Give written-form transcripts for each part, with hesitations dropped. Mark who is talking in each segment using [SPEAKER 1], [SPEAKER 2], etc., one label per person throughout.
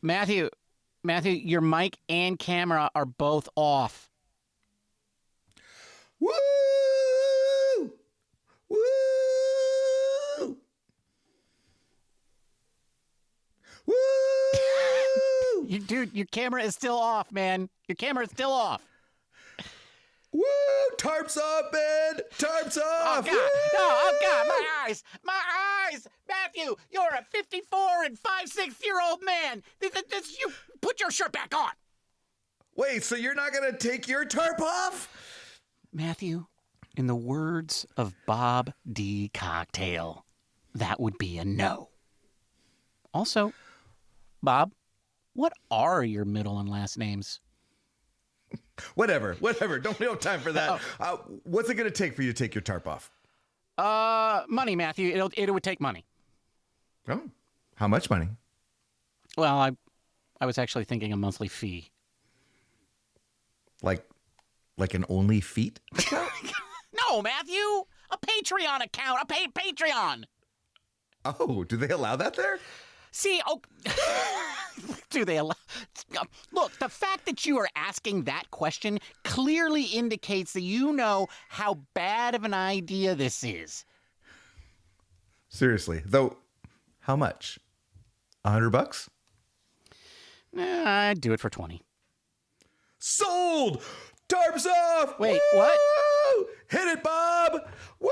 [SPEAKER 1] Matthew, your mic and camera are both off.
[SPEAKER 2] Woo! Woo! Woo!
[SPEAKER 1] Dude, your camera is still off, man. Your camera is still off.
[SPEAKER 2] Woo! Tarps off, man! Tarps off!
[SPEAKER 1] Oh, God. No, oh, God, my eyes! My eyes! Matthew, you're a 54 and 5/6-year-old man. You put your shirt back on.
[SPEAKER 2] Wait, so you're not going to take your tarp off?
[SPEAKER 1] Matthew, in the words of Bob D. Cocktail, that would be a no. Also, Bob, what are your middle and last names?
[SPEAKER 2] Whatever. Don't have time for that. What's it going to take for you to take your tarp off?
[SPEAKER 1] Money, Matthew. It would take money.
[SPEAKER 2] Oh, how much money?
[SPEAKER 1] Well, I was actually thinking a monthly fee.
[SPEAKER 2] Like an only feet?
[SPEAKER 1] No, Matthew. A Patreon account. A Patreon.
[SPEAKER 2] Oh, do they allow that there?
[SPEAKER 1] See, do they allow... Look, the fact that you are asking that question clearly indicates that you know how bad of an idea this is.
[SPEAKER 2] Seriously, though, how much? $100?
[SPEAKER 1] I'd do it for 20.
[SPEAKER 2] Sold! Tarps off!
[SPEAKER 1] Wait,
[SPEAKER 2] Woo!
[SPEAKER 1] what?
[SPEAKER 2] Hit it, Bob! Woo!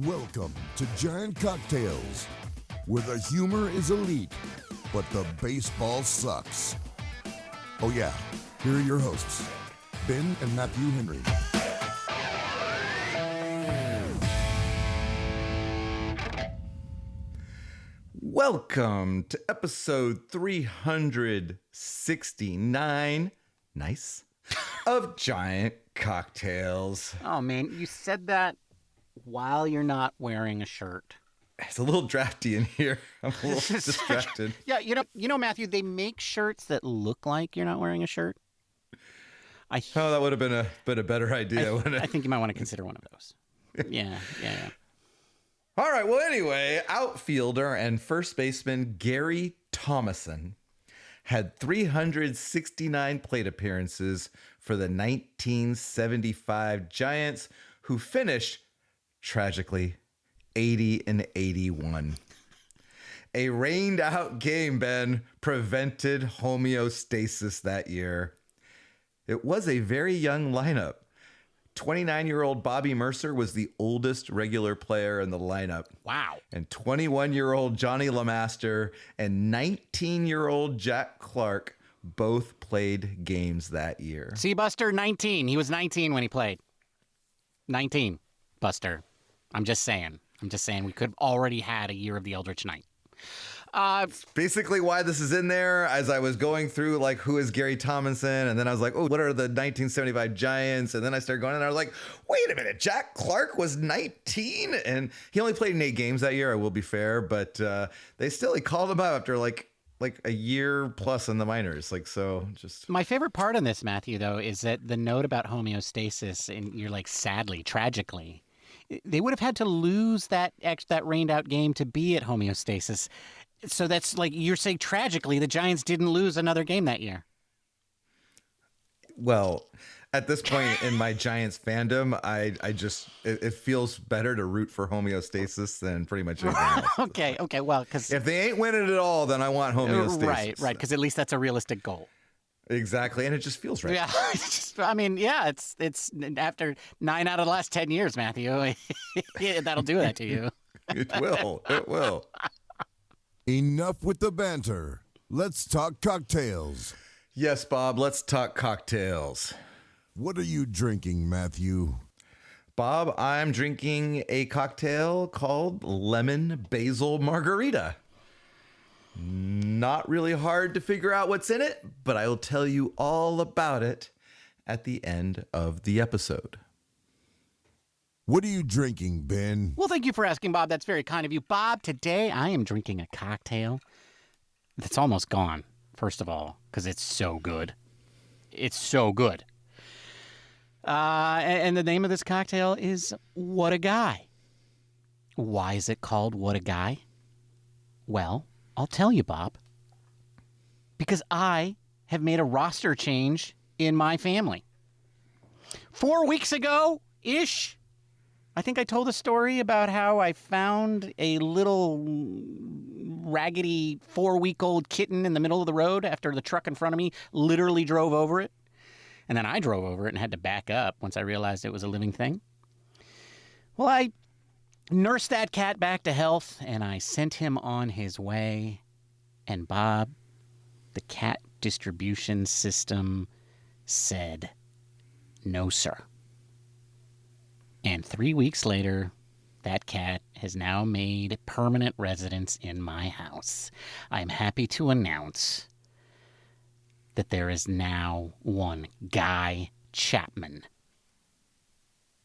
[SPEAKER 3] Welcome to Giant Cocktails, where the humor is elite, but the baseball sucks. Oh yeah, here are your hosts, Ben and Matthew Henry.
[SPEAKER 2] Welcome to episode 369, nice, of Giant Cocktails.
[SPEAKER 1] Oh, man, you said that while you're not wearing a shirt.
[SPEAKER 2] It's a little drafty in here. I'm a little distracted.
[SPEAKER 1] Yeah, you know, Matthew, they make shirts that look like you're not wearing a shirt.
[SPEAKER 2] That would have been a better idea, wouldn't it?
[SPEAKER 1] I think you might want to consider one of those. Yeah.
[SPEAKER 2] All right, well, anyway, outfielder and first baseman Gary Thomason had 369 plate appearances for the 1975 Giants, who finished, tragically, 80-81. A rained-out game, Ben, prevented homeostasis that year. It was a very young lineup. 29-year-old Bobby Mercer was the oldest regular player in the lineup.
[SPEAKER 1] Wow.
[SPEAKER 2] And 21-year-old Johnny LeMaster and 19-year-old Jack Clark both played games that year.
[SPEAKER 1] See, Buster, 19. He was 19 when he played. 19, Buster. I'm just saying we could have already had a year of the Eldritch Knight.
[SPEAKER 2] Basically why this is in there, as I was going through, like, who is Gary Thomason? And then I was like, oh, what are the 1975 Giants? And then I started going and I was like, wait a minute, Jack Clark was 19? And he only played in 8 games that year, I will be fair. But he called him up after like a year plus in the minors.
[SPEAKER 1] My favorite part on this, Matthew, though, is that the note about homeostasis, and you're like, sadly, tragically, they would have had to lose that rained out game to be at homeostasis. So that's like, you're saying tragically the Giants didn't lose another game that year.
[SPEAKER 2] Well, at this point in my Giants fandom, it feels better to root for homeostasis than pretty much anything else.
[SPEAKER 1] Okay. Well, because
[SPEAKER 2] if they ain't winning at all, then I want homeostasis.
[SPEAKER 1] Right. Because at least that's a realistic goal.
[SPEAKER 2] Exactly, and it just feels right.
[SPEAKER 1] Yeah, it's after 9 out of the last 10 years, Matthew. That'll do that to you.
[SPEAKER 2] It will.
[SPEAKER 3] Enough with the banter. Let's talk cocktails.
[SPEAKER 2] Yes, Bob, let's talk cocktails.
[SPEAKER 3] What are you drinking, Matthew?
[SPEAKER 2] Bob, I'm drinking a cocktail called Lemon Basil Margarita. Not really hard to figure out what's in it, but I will tell you all about it at the end of the episode.
[SPEAKER 3] What are you drinking, Ben?
[SPEAKER 1] Well, thank you for asking, Bob. That's very kind of you. Bob, today I am drinking a cocktail that's almost gone, first of all, because it's so good. It's so good. And the name of this cocktail is What a Guy. Why is it called What a Guy? Well, I'll tell you, Bob. Because I have made a roster change in my family. 4 weeks ago-ish, I think I told a story about how I found a little raggedy 4-week-old kitten in the middle of the road after the truck in front of me literally drove over it. And then I drove over it and had to back up once I realized it was a living thing. Well, I nursed that cat back to health, and I sent him on his way. And Bob, the cat distribution system said, no, sir. And 3 weeks later, that cat has now made permanent residence in my house. I'm happy to announce that there is now one Guy Chapman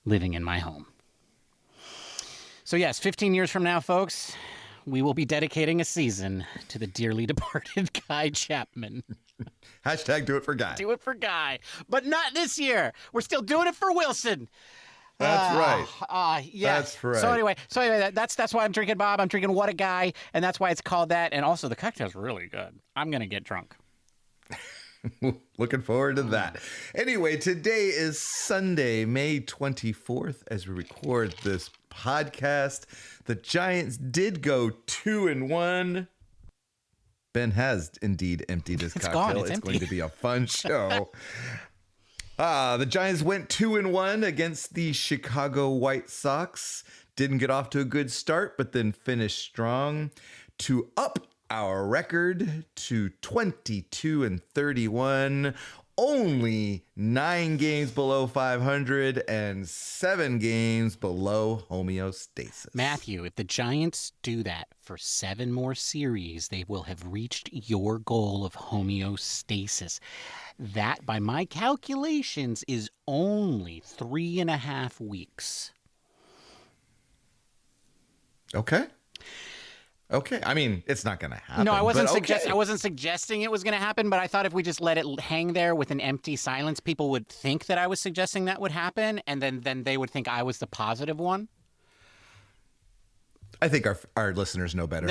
[SPEAKER 1] living in my home. So yes, 15 years from now, folks, we will be dedicating a season to the dearly departed Guy Chapman.
[SPEAKER 2] Hashtag do it for Guy.
[SPEAKER 1] Do it for Guy. But not this year. We're still doing it for Wilson.
[SPEAKER 2] That's right.
[SPEAKER 1] Yeah.
[SPEAKER 2] That's right.
[SPEAKER 1] So anyway, that's why I'm drinking, Bob. I'm drinking What a Guy, and that's why it's called that. And also, the cocktail's really good. I'm going to get drunk.
[SPEAKER 2] Looking forward to that. Anyway, today is Sunday, May 24th, as we record this podcast. The Giants did go 2-1. Ben has indeed emptied his
[SPEAKER 1] It's
[SPEAKER 2] cocktail.
[SPEAKER 1] gone. It's empty.
[SPEAKER 2] going to be a fun show. The Giants went 2-1 against the Chicago White Sox. Didn't get off to a good start, but then finished strong to up our record to 22-31. Only 9 games below 500 and 7 games below homeostasis.
[SPEAKER 1] Matthew, if the Giants do that for 7 more series, they will have reached your goal of homeostasis. That, by my calculations, is only 3.5 weeks.
[SPEAKER 2] Okay. I mean, it's not going to happen.
[SPEAKER 1] No, I wasn't
[SPEAKER 2] okay.
[SPEAKER 1] I wasn't suggesting it was going to happen, but I thought if we just let it hang there with an empty silence, people would think that I was suggesting that would happen, and then they would think I was the positive one.
[SPEAKER 2] I think our listeners know better.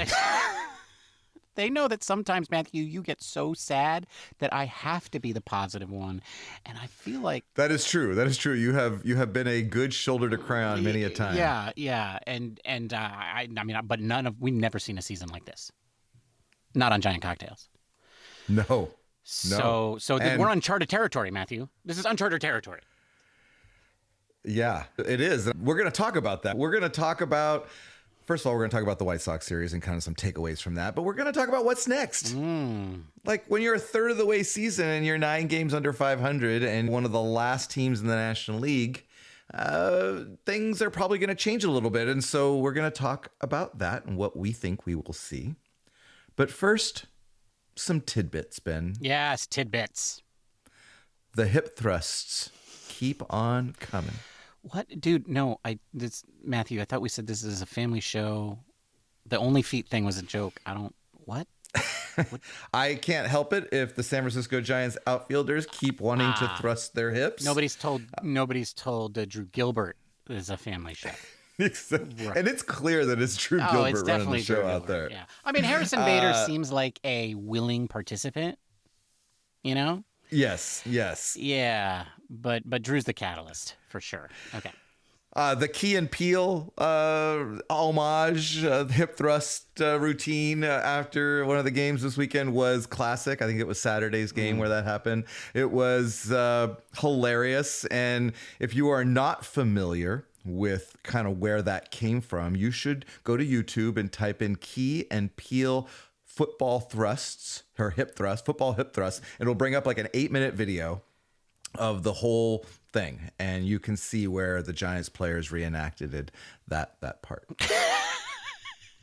[SPEAKER 1] They know that sometimes, Matthew, you get so sad that I have to be the positive one, and I feel like
[SPEAKER 2] That is true. You have been a good shoulder to cry on many a time.
[SPEAKER 1] Yeah, and I mean, but we've never seen a season like this, not on Giant Cocktails.
[SPEAKER 2] No.
[SPEAKER 1] So we're uncharted territory, Matthew. This is uncharted territory.
[SPEAKER 2] Yeah, it is. We're going to talk about that. We're going to talk about. First of all, we're going to talk about the White Sox series and kind of some takeaways from that, but we're going to talk about what's next. Like when you're a third of the way season and you're 9 games under 500 and one of the last teams in the National League, things are probably going to change a little bit. And so we're going to talk about that and what we think we will see. But first, some tidbits, Ben.
[SPEAKER 1] Yes, tidbits.
[SPEAKER 2] The hip thrusts keep on coming.
[SPEAKER 1] What, dude? No, Matthew. I thought we said this is a family show. The only feet thing was a joke. What?
[SPEAKER 2] I can't help it if the San Francisco Giants outfielders keep wanting to thrust their hips.
[SPEAKER 1] Nobody's told Drew Gilbert is a family show.
[SPEAKER 2] And it's clear that it's Drew Gilbert
[SPEAKER 1] it's
[SPEAKER 2] running
[SPEAKER 1] definitely
[SPEAKER 2] the show
[SPEAKER 1] Drew
[SPEAKER 2] out
[SPEAKER 1] Gilbert,
[SPEAKER 2] there.
[SPEAKER 1] Yeah, I mean Harrison Bader seems like a willing participant. You know.
[SPEAKER 2] Yes.
[SPEAKER 1] Yeah, but Drew's the catalyst for sure. Okay.
[SPEAKER 2] The Key and Peele homage hip thrust routine after one of the games this weekend was classic. I think it was Saturday's game where that happened. It was hilarious. And if you are not familiar with kind of where that came from, you should go to YouTube and type in Key and Peele football thrusts, her football hip thrusts. It'll bring up like an 8-minute video of the whole thing, and you can see where the Giants players reenacted that part.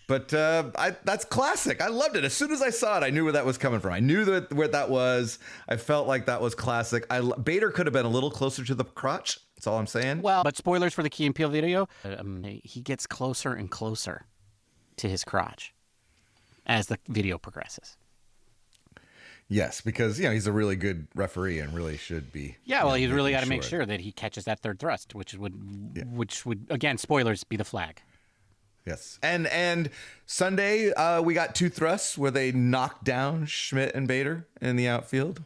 [SPEAKER 2] But that's classic. I loved it. As soon as I saw it, I knew where that was coming from. I knew where that was. I felt like that was classic. Bader could have been a little closer to the crotch. That's all I'm saying.
[SPEAKER 1] Well, but spoilers for the Key and Peele video. He gets closer and closer to his crotch as the video progresses.
[SPEAKER 2] Yes, because he's a really good referee and really should be.
[SPEAKER 1] Yeah, well, he's really got to make sure that he catches that third thrust, which would again, spoilers, be the flag.
[SPEAKER 2] Yes. And Sunday, we got 2 thrusts where they knocked down Schmidt and Bader in the outfield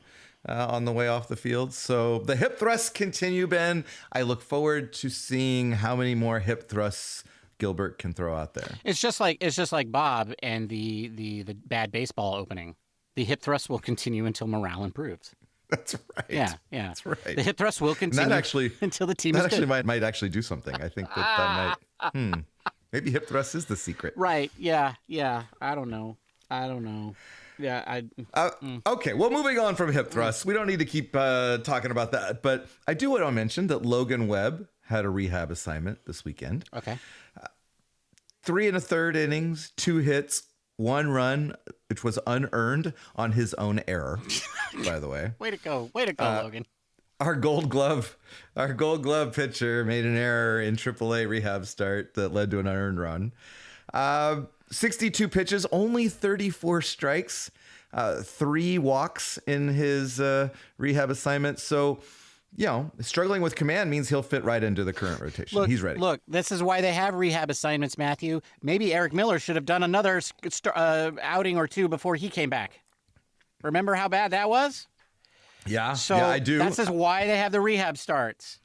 [SPEAKER 2] on the way off the field. So the hip thrusts continue, Ben. I look forward to seeing how many more hip thrusts Gilbert can throw out there.
[SPEAKER 1] It's just like Bob and the bad baseball opening. The hip thrust will continue until morale improves.
[SPEAKER 2] That's right.
[SPEAKER 1] Yeah.
[SPEAKER 2] That's right.
[SPEAKER 1] The hip thrust will continue until the team is good.
[SPEAKER 2] That might actually do something. I think that might. Maybe hip thrust is the secret.
[SPEAKER 1] Right. Yeah. I don't know. Yeah.
[SPEAKER 2] Okay. Well, moving on from hip thrusts, we don't need to keep talking about that. But I do want to mention that Logan Webb had a rehab assignment this weekend.
[SPEAKER 1] Okay.
[SPEAKER 2] 3 1/3 innings, 2 hits, 1 run, which was unearned on his own error, by the way.
[SPEAKER 1] Way to go, Logan.
[SPEAKER 2] Our Gold Glove pitcher made an error in AAA rehab start that led to an unearned run. 62 pitches, only 34 strikes, 3 walks in his rehab assignment. So, struggling with command means he'll fit right into the current rotation. He's ready.
[SPEAKER 1] Look, this is why they have rehab assignments, Matthew. Maybe Eric Miller should have done another outing or 2 before he came back. Remember how bad that was?
[SPEAKER 2] Yeah,
[SPEAKER 1] so
[SPEAKER 2] I do.
[SPEAKER 1] That's just why they have the rehab starts.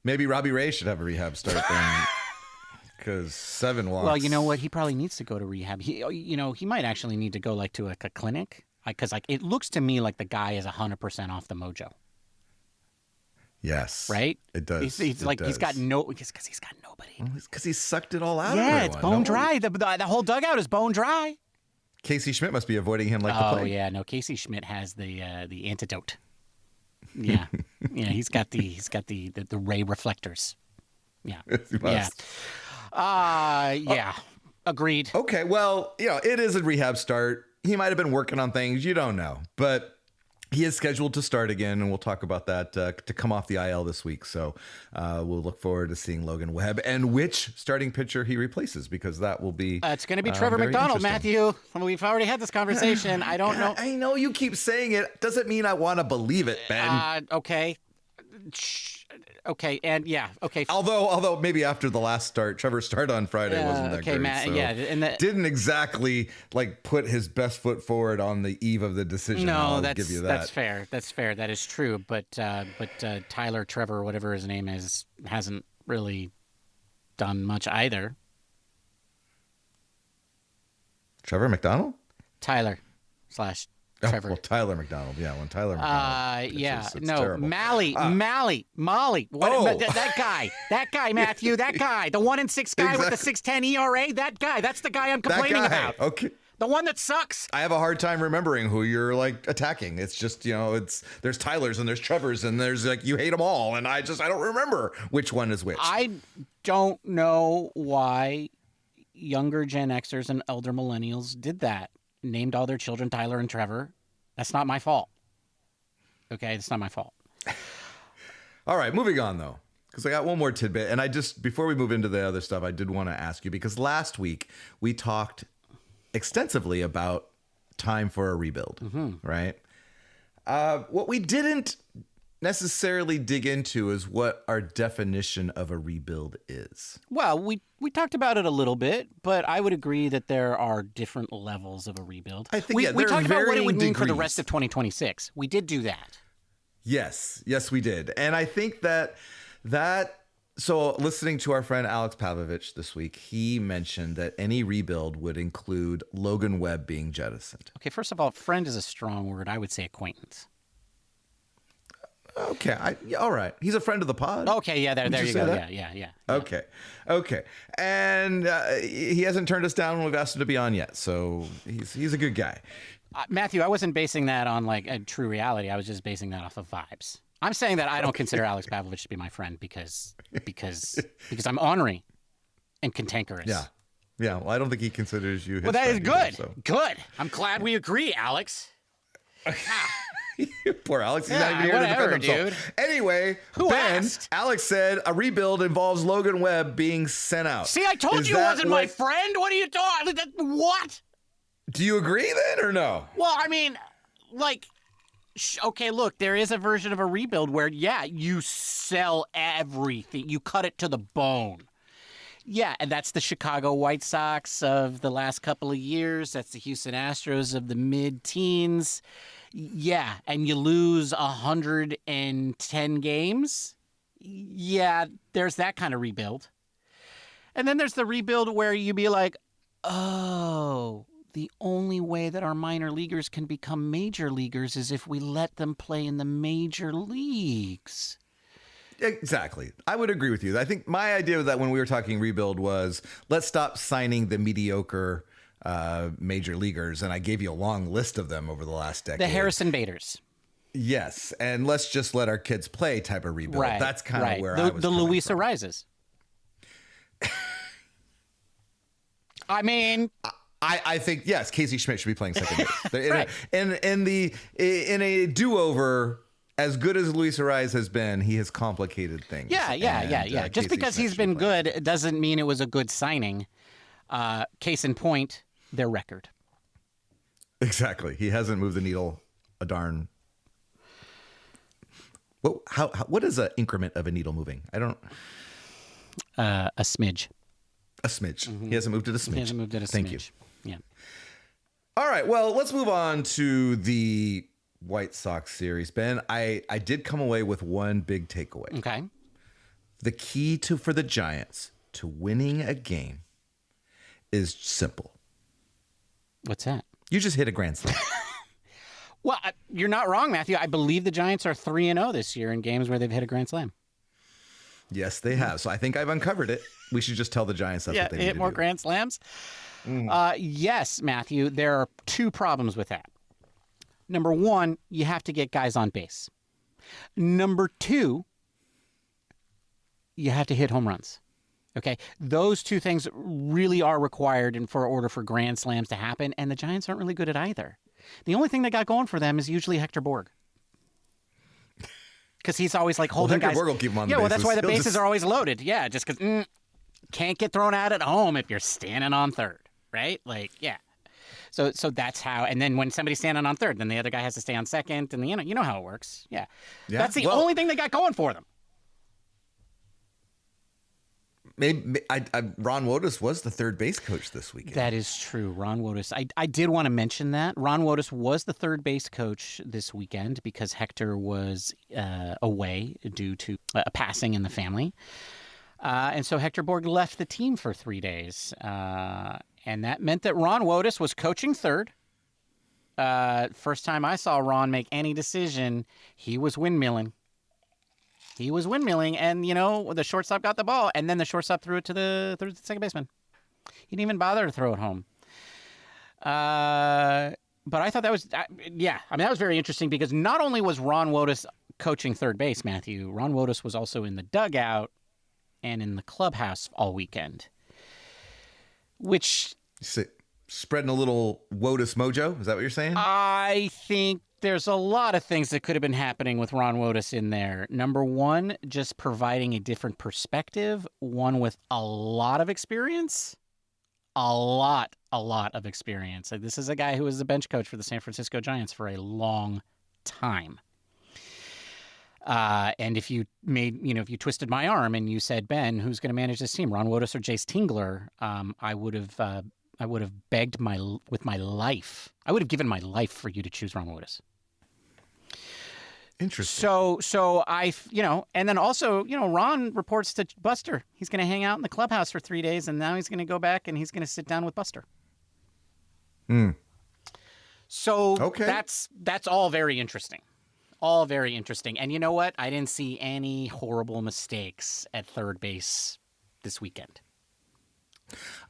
[SPEAKER 2] Maybe Robbie Ray should have a rehab start then. Because 7 walks.
[SPEAKER 1] Well, you know what? He probably needs to go to rehab. He might actually need to go to a clinic. Because it looks to me like the guy is 100% off the mojo.
[SPEAKER 2] Yes.
[SPEAKER 1] Right?
[SPEAKER 2] It does.
[SPEAKER 1] He's got nobody.
[SPEAKER 2] Because he sucked it all out of
[SPEAKER 1] everyone.
[SPEAKER 2] Yeah,
[SPEAKER 1] it's bone dry. The whole dugout is bone dry.
[SPEAKER 2] Casey Schmidt must be avoiding him like the plague.
[SPEAKER 1] Oh, yeah. No, Casey Schmidt has the antidote. Yeah. He's got the ray reflectors. Yeah.
[SPEAKER 2] He must.
[SPEAKER 1] Yeah. Agreed.
[SPEAKER 2] Okay. Well, it is a rehab start. He might have been working on things. You don't know. But he is scheduled to start again, and we'll talk about that to come off the IL this week. So we'll look forward to seeing Logan Webb and which starting pitcher he replaces, because that will be
[SPEAKER 1] it's going to be Trevor McDonald, Matthew. We've already had this conversation. I don't know.
[SPEAKER 2] I know you keep saying it. Doesn't mean I want to believe it, Ben.
[SPEAKER 1] Okay. Okay, and okay.
[SPEAKER 2] Although maybe after the last start, Trevor's start on Friday wasn't that great.
[SPEAKER 1] Matt,
[SPEAKER 2] so
[SPEAKER 1] and
[SPEAKER 2] didn't exactly put his best foot forward on the eve of the decision.
[SPEAKER 1] No,
[SPEAKER 2] give you that.
[SPEAKER 1] That's fair. That's fair. That is true. But Tyler, Trevor, whatever his name is, hasn't really done much either.
[SPEAKER 2] Trevor McDonald?
[SPEAKER 1] Tyler / Trevor.
[SPEAKER 2] Well, Tyler McDonald. Yeah, when Tyler McDonald.
[SPEAKER 1] It's
[SPEAKER 2] no,
[SPEAKER 1] terrible. Molly. What, that guy, Matthew, that guy, the 1-6 guy with the 6.10 ERA, that guy, that's the guy I'm complaining about.
[SPEAKER 2] Okay.
[SPEAKER 1] The one that sucks.
[SPEAKER 2] I have a hard time remembering who you're attacking. It's just, there's Tylers and there's Trevors and there's you hate them all. And I don't remember which one is which.
[SPEAKER 1] I don't know why younger Gen Xers and elder millennials did that. Named all their children Tyler and Trevor. That's not my fault. Okay, it's not my fault.
[SPEAKER 2] All right, moving on though, because I got one more tidbit, and before we move into the other stuff, I did want to ask you, because last week we talked extensively about time for a rebuild, right? What we didn't necessarily dig into is what our definition of a rebuild is.
[SPEAKER 1] Well, we talked about it a little bit, but I would agree that there are different levels of a rebuild.
[SPEAKER 2] I think
[SPEAKER 1] we talked about what it would mean for the
[SPEAKER 2] degrees.
[SPEAKER 1] rest of 2026. We did do that.
[SPEAKER 2] Yes, we did. And I think that so listening to our friend Alex Pavlovich this week, he mentioned that any rebuild would include Logan Webb being jettisoned.
[SPEAKER 1] Okay, first of all, friend is a strong word. I would say acquaintance.
[SPEAKER 2] Okay, all right. He's a friend of the pod.
[SPEAKER 1] Okay, yeah, there you go.
[SPEAKER 2] That?
[SPEAKER 1] Yeah.
[SPEAKER 2] Okay. And he hasn't turned us down when we've asked him to be on yet, so he's a good guy.
[SPEAKER 1] Matthew, I wasn't basing that on a true reality. I was just basing that off of vibes. I'm saying that I don't consider Alex Pavlovich to be my friend because I'm ornery and cantankerous.
[SPEAKER 2] Yeah. Well, I don't think he considers you his
[SPEAKER 1] Well, that is
[SPEAKER 2] friend
[SPEAKER 1] good.
[SPEAKER 2] either, so.
[SPEAKER 1] Good. I'm glad we agree, Alex.
[SPEAKER 2] Poor Alex. He's not even here to defend himself.
[SPEAKER 1] Dude.
[SPEAKER 2] Anyway,
[SPEAKER 1] Who
[SPEAKER 2] Ben,
[SPEAKER 1] asked?
[SPEAKER 2] Alex said a rebuild involves Logan Webb being sent out.
[SPEAKER 1] See, I told you he wasn't my friend. What are you talking? What?
[SPEAKER 2] Do you agree then or no?
[SPEAKER 1] Well, I mean, okay, look, there is a version of a rebuild where, you sell everything. You cut it to the bone. Yeah, and that's the Chicago White Sox of the last couple of years. That's the Houston Astros of the mid-teens. Yeah, and you lose 110 games. Yeah, there's that kind of rebuild. And then there's the rebuild where you be like, oh, the only way that our minor leaguers can become major leaguers is if we let them play in the major leagues.
[SPEAKER 2] Exactly. I would agree with you. I think my idea of that when we were talking rebuild was let's stop signing the mediocre major leaguers. And I gave you a long list of them over the last decade.
[SPEAKER 1] The Harrison Baders.
[SPEAKER 2] Yes. And let's just let our kids play type of rebuild.
[SPEAKER 1] Right,
[SPEAKER 2] That's kind of where
[SPEAKER 1] the,
[SPEAKER 2] I was
[SPEAKER 1] the
[SPEAKER 2] coming
[SPEAKER 1] Luis
[SPEAKER 2] from.
[SPEAKER 1] Arises. I mean,
[SPEAKER 2] I think, yes, Casey Schmidt should be playing second base.
[SPEAKER 1] Right.
[SPEAKER 2] In a do-over, as good as Luis Ariz has been, he has complicated things.
[SPEAKER 1] Yeah. Just
[SPEAKER 2] Casey
[SPEAKER 1] because
[SPEAKER 2] Schmidt
[SPEAKER 1] he's
[SPEAKER 2] should
[SPEAKER 1] been
[SPEAKER 2] be playing.
[SPEAKER 1] good doesn't mean it was a good signing. Case in point, their record.
[SPEAKER 2] Exactly. He hasn't moved the needle a darn. What is an increment of a needle moving? I don't.
[SPEAKER 1] A smidge.
[SPEAKER 2] A smidge. Mm-hmm. He hasn't moved it a smidge.
[SPEAKER 1] He hasn't moved it a smidge.
[SPEAKER 2] Thank you.
[SPEAKER 1] Yeah.
[SPEAKER 2] All right. Well, let's move on to the White Sox series. Ben, I did come away with one big takeaway.
[SPEAKER 1] Okay.
[SPEAKER 2] The key for the Giants to winning a game is simple.
[SPEAKER 1] What's that?
[SPEAKER 2] You just hit a grand slam.
[SPEAKER 1] Well, you're not wrong, Matthew. I believe the Giants are 3-0 this year in games where they've hit a grand slam.
[SPEAKER 2] Yes, they have. So I think I've uncovered it. We should just tell the Giants that's what they need
[SPEAKER 1] hit
[SPEAKER 2] to
[SPEAKER 1] more
[SPEAKER 2] do.
[SPEAKER 1] grand slams. Yes, Matthew, there are two problems with that. Number one, you have to get guys on base. Number two, you have to hit home runs. Okay, those two things really are required in order for grand slams to happen, and the Giants aren't really good at either. The only thing they got going for them is usually Hector Borg. Because he's always like holding
[SPEAKER 2] Hector
[SPEAKER 1] guys.
[SPEAKER 2] Borg will keep him on the
[SPEAKER 1] Yeah, well, that's
[SPEAKER 2] bases.
[SPEAKER 1] why the
[SPEAKER 2] He'll
[SPEAKER 1] bases
[SPEAKER 2] just-
[SPEAKER 1] are always loaded. Yeah, just because can't get thrown out at home if you're standing on third, right? Like, yeah. So that's how. And then when somebody's standing on third, then the other guy has to stay on second, and you know how it works. Yeah. That's the only thing they got going for them.
[SPEAKER 2] Maybe Ron Wotus was the third base coach this weekend.
[SPEAKER 1] That is true. Ron Wotus. I did want to mention that. Ron Wotus was the third base coach this weekend because Hector was away due to a passing in the family. And so Hector Borg left the team for 3 days. And that meant that Ron Wotus was coaching third. First time I saw Ron make any decision, he was windmilling. And, the shortstop got the ball, and then the shortstop threw it to the second baseman. He didn't even bother to throw it home. But I thought that was, that was very interesting because not only was Ron Wotus coaching third base, Matthew, Ron Wotus was also in the dugout and in the clubhouse all weekend, which...
[SPEAKER 2] Spreading a little Wotus mojo? Is that what you're saying?
[SPEAKER 1] I think there's a lot of things that could have been happening with Ron Wotus in there. Number one, just providing a different perspective, one with a lot of experience. A lot of experience. Like, this is a guy who was the bench coach for the San Francisco Giants for a long time. And if you twisted my arm and you said, Ben, who's going to manage this team, Ron Wotus or Jace Tingler, I would have begged with my life. I would have given my life for you to choose Ron Wotus.
[SPEAKER 2] Interesting.
[SPEAKER 1] So and then also, Ron reports to Buster. He's going to hang out in the clubhouse for 3 days, and now he's going to go back and he's going to sit down with Buster. So
[SPEAKER 2] okay.
[SPEAKER 1] That's all very interesting. All very interesting. And you know what? I didn't see any horrible mistakes at third base this weekend.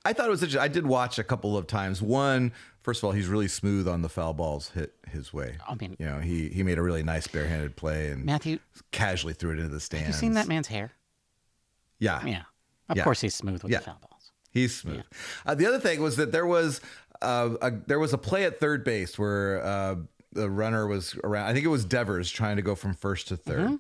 [SPEAKER 2] I thought it was interesting. I did watch a couple of times. One, first of all, he's really smooth on the foul balls hit his way.
[SPEAKER 1] I mean,
[SPEAKER 2] he made a really nice barehanded play and
[SPEAKER 1] Matthew
[SPEAKER 2] casually threw it into the stands.
[SPEAKER 1] Have you seen that man's hair?
[SPEAKER 2] Yeah.
[SPEAKER 1] Yeah. Of course he's smooth with the foul balls.
[SPEAKER 2] He's smooth. Yeah. The other thing was that there was a play at third base where the runner was around. I think it was Devers trying to go from first to third.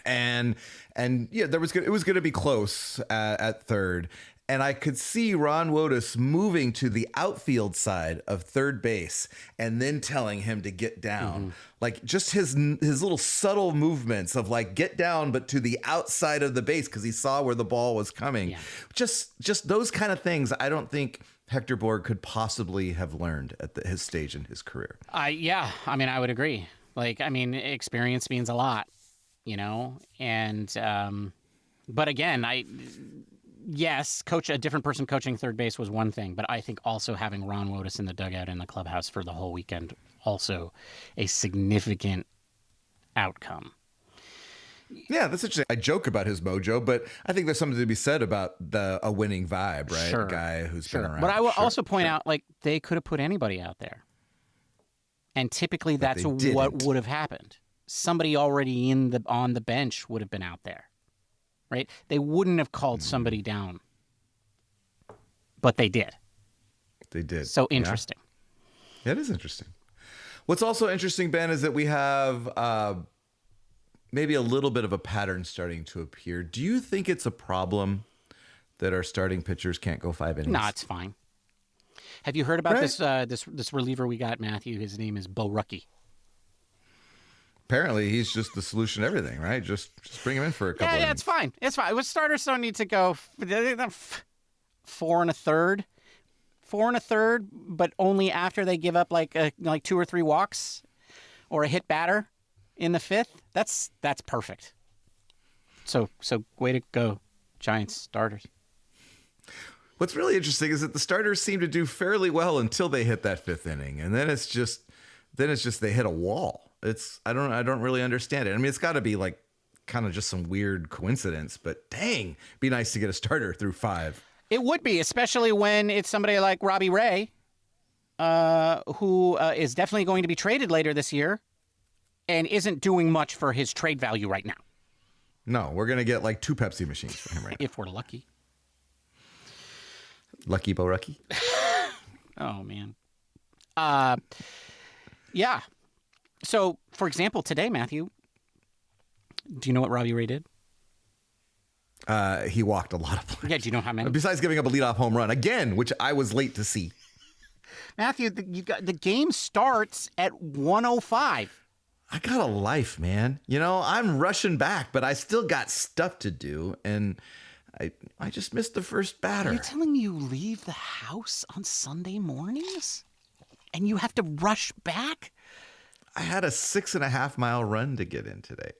[SPEAKER 2] Mm-hmm. And yeah, it was going to be close at third. And I could see Ron Wotus moving to the outfield side of third base and then telling him to get down. Like just his little subtle movements of like get down, but to the outside of the base because he saw where the ball was coming.
[SPEAKER 1] Yeah.
[SPEAKER 2] Just those kind of things I don't think Hector Borg could possibly have learned at his stage in his career.
[SPEAKER 1] Yeah, I mean, I would agree. Like, I mean, experience means a lot, you know? And, but again, yes, a different person coaching third base was one thing, but I think also having Ron Wotus in the dugout in the clubhouse for the whole weekend, also a significant outcome.
[SPEAKER 2] Yeah, that's interesting. I joke about his mojo, but I think there's something to be said about a winning vibe, right?
[SPEAKER 1] Sure.
[SPEAKER 2] A guy who's been around.
[SPEAKER 1] But I will also point out, like, they could have put anybody out there. And typically that's what would have happened. Somebody already on the bench would have been out there, right? They wouldn't have called somebody down, but they did.
[SPEAKER 2] They did.
[SPEAKER 1] So interesting.
[SPEAKER 2] Yeah, it is interesting. What's also interesting, Ben, is that we have maybe a little bit of a pattern starting to appear. Do you think it's a problem that our starting pitchers can't go 5 innings?
[SPEAKER 1] No, it's fine. Have you heard about this reliever we got, Matthew? His name is Bo Rucky.
[SPEAKER 2] Apparently, he's just the solution to everything, right? Just bring him in for a couple innings.
[SPEAKER 1] Yeah, it's fine. It's fine. With starters don't need to go 4 1/3. 4 1/3, but only after they give up like 2 or 3 walks or a hit batter in the 5th. That's perfect. So way to go, Giants starters.
[SPEAKER 2] What's really interesting is that the starters seem to do fairly well until they hit that 5th inning, and then it's just they hit a wall. I don't really understand it. I mean, it's got to be like kind of just some weird coincidence, but dang, be nice to get a starter through 5.
[SPEAKER 1] It would be, especially when it's somebody like Robbie Ray, who is definitely going to be traded later this year and isn't doing much for his trade value right now.
[SPEAKER 2] No, we're going to get like 2 Pepsi machines for him right now.
[SPEAKER 1] If we're lucky.
[SPEAKER 2] Lucky Bo Rucky.
[SPEAKER 1] Oh, man. Yeah. So, for example, today, Matthew, do you know what Robbie Ray did?
[SPEAKER 2] He walked a lot of players.
[SPEAKER 1] Yeah, do you know how many?
[SPEAKER 2] Besides giving up a leadoff home run, again, which I was late to see.
[SPEAKER 1] Matthew, the game starts at 1:05.
[SPEAKER 2] I got a life, man. You know, I'm rushing back, but I still got stuff to do, and I just missed the first batter.
[SPEAKER 1] Are you telling me you leave the house on Sunday mornings? And you have to rush back?
[SPEAKER 2] I had a 6.5 mile run to get in today.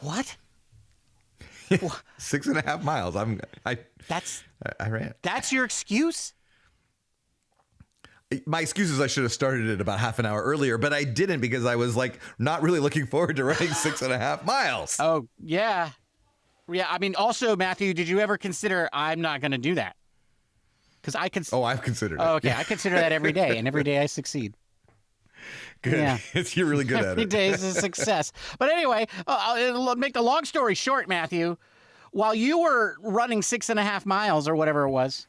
[SPEAKER 1] What?
[SPEAKER 2] 6.5 miles. I ran.
[SPEAKER 1] That's your excuse?
[SPEAKER 2] My excuse is I should have started it about half an hour earlier, but I didn't because I was like not really looking forward to running 6.5 miles.
[SPEAKER 1] Oh, yeah. Yeah, I mean, also, Matthew, did you ever consider I'm not going to do that? Because I could.
[SPEAKER 2] Oh, I've considered it.
[SPEAKER 1] Oh, okay. I consider that every day, and every day I succeed.
[SPEAKER 2] Good.
[SPEAKER 1] Yeah.
[SPEAKER 2] You're really good at it.
[SPEAKER 1] Every day is a success. But anyway, I'll make the long story short, Matthew. While you were running 6.5 miles or whatever it was,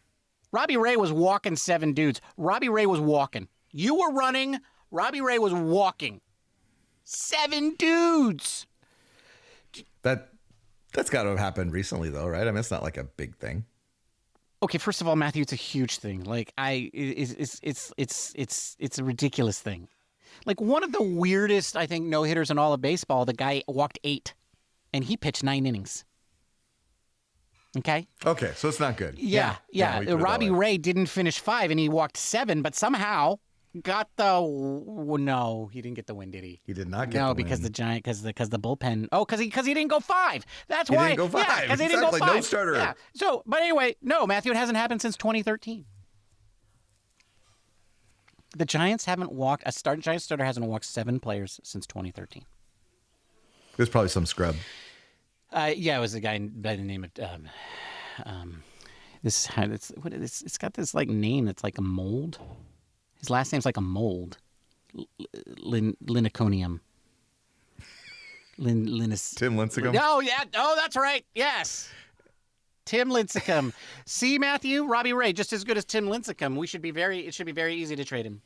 [SPEAKER 1] Robbie Ray was walking 7 dudes. Robbie Ray was walking. You were running. Robbie Ray was walking. 7 dudes.
[SPEAKER 2] That's got to have happened recently, though, right? I mean, it's not like a big thing.
[SPEAKER 1] Okay, first of all, Matthew, it's a huge thing. Like it's a ridiculous thing. Like one of the weirdest, I think, no-hitters in all of baseball, the guy walked 8, and he pitched 9 innings. Okay?
[SPEAKER 2] Okay, so it's not good.
[SPEAKER 1] Yeah. Robbie Ray didn't finish 5, and he walked 7, but somehow got the... No, he didn't get the win, did he?
[SPEAKER 2] He did not get the
[SPEAKER 1] No,
[SPEAKER 2] win.
[SPEAKER 1] because the bullpen... Oh, because he didn't go 5. That's why.
[SPEAKER 2] He didn't go 5.
[SPEAKER 1] Yeah, because he didn't
[SPEAKER 2] Exactly.
[SPEAKER 1] go 5.
[SPEAKER 2] No starter.
[SPEAKER 1] Yeah. So, but anyway, no, Matthew, it hasn't happened since 2013. The Giants haven't walked... Giant starter hasn't walked 7 players since 2013.
[SPEAKER 2] There's probably some scrub.
[SPEAKER 1] Yeah, it was a guy by the name of it's got this like name that's like a mold. His last name's like a mold. Liniconium.
[SPEAKER 2] Tim Lincecum?
[SPEAKER 1] Oh yeah. Oh, that's right. Yes. Tim Lincecum. See, Matthew, Robbie Ray, just as good as Tim Lincecum. It should be very easy to trade him.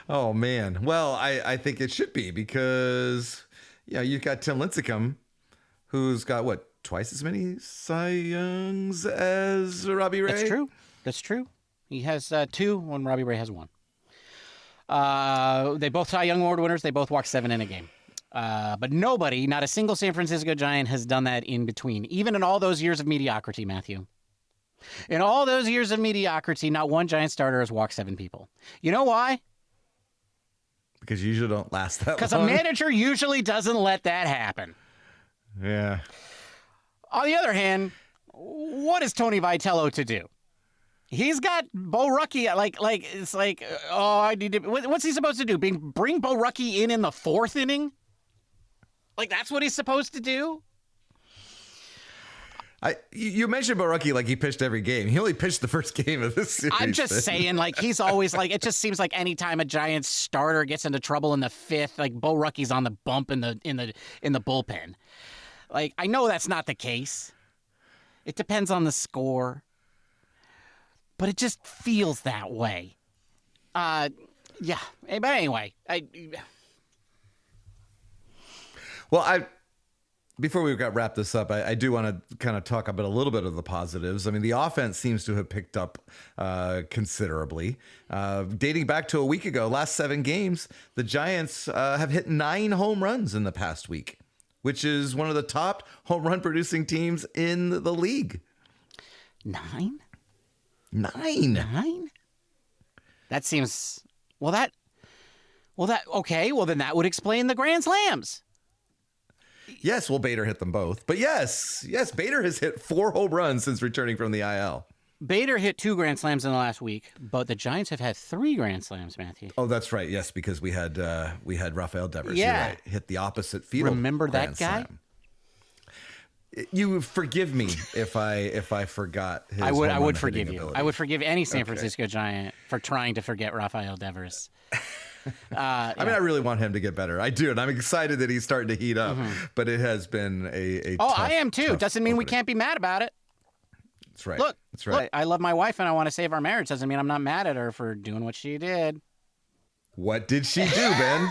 [SPEAKER 2] Oh, man. Well, I think it should be because, you've got Tim Lincecum, who's got, what, twice as many Cy Youngs as Robbie Ray?
[SPEAKER 1] That's true. He has 2 when Robbie Ray has 1. They both Cy Young Award winners. They both walk 7 in a game. But nobody, not a single San Francisco Giant, has done that in between, even in all those years of mediocrity, Matthew. In all those years of mediocrity, not one Giant starter has walked 7 people. You know why?
[SPEAKER 2] Because you usually don't last that long.
[SPEAKER 1] Because a manager usually doesn't let that happen.
[SPEAKER 2] Yeah.
[SPEAKER 1] On the other hand, what is Tony Vitello to do? He's got Bo Rucky, I need to... What's he supposed to do? Bring Bo Rucky in the 4th inning? Like, that's what he's supposed to do?
[SPEAKER 2] You mentioned Bo Rucky like he pitched every game. He only pitched the first game of this series.
[SPEAKER 1] I'm just saying, like, he's always like, it just seems like anytime a Giants starter gets into trouble in the 5th, like Bo Rucky's on the bump in the bullpen. Like, I know that's not the case. It depends on the score. But it just feels that way. Yeah. But anyway,
[SPEAKER 2] before we wrap this up, I do want to kind of talk about a little bit of the positives. I mean, the offense seems to have picked up considerably. Dating back to a week ago, last 7 games, the Giants have hit 9 home runs in the past week, which is one of the top home run producing teams in the league.
[SPEAKER 1] 9?
[SPEAKER 2] 9?
[SPEAKER 1] That seems... Okay, well, then that would explain the Grand Slams.
[SPEAKER 2] Yes, well, Bader hit them both. But yes, Bader has hit 4 home runs since returning from the IL.
[SPEAKER 1] Bader hit 2 Grand Slams in the last week, but the Giants have had 3 Grand Slams, Matthew.
[SPEAKER 2] Oh, that's right. Yes, because we had Rafael Devers.
[SPEAKER 1] Yeah.
[SPEAKER 2] You're right. Hit the opposite field.
[SPEAKER 1] Remember
[SPEAKER 2] Grand
[SPEAKER 1] that guy?
[SPEAKER 2] Slam. You forgive me if I forgot his
[SPEAKER 1] I would forgive you.
[SPEAKER 2] ability.
[SPEAKER 1] I would forgive any San Francisco Giant for trying to forget Rafael Devers.
[SPEAKER 2] I mean, I really want him to get better. I do, and I'm excited that he's starting to heat up. But it has been a
[SPEAKER 1] Oh,
[SPEAKER 2] tough,
[SPEAKER 1] I am too. Doesn't mean we
[SPEAKER 2] opening.
[SPEAKER 1] can't be mad about it.
[SPEAKER 2] That's right.
[SPEAKER 1] Look,
[SPEAKER 2] that's right.
[SPEAKER 1] Look, I love my wife and I want to save our marriage. Doesn't mean I'm not mad at her for doing what she did.
[SPEAKER 2] What did she do, Ben?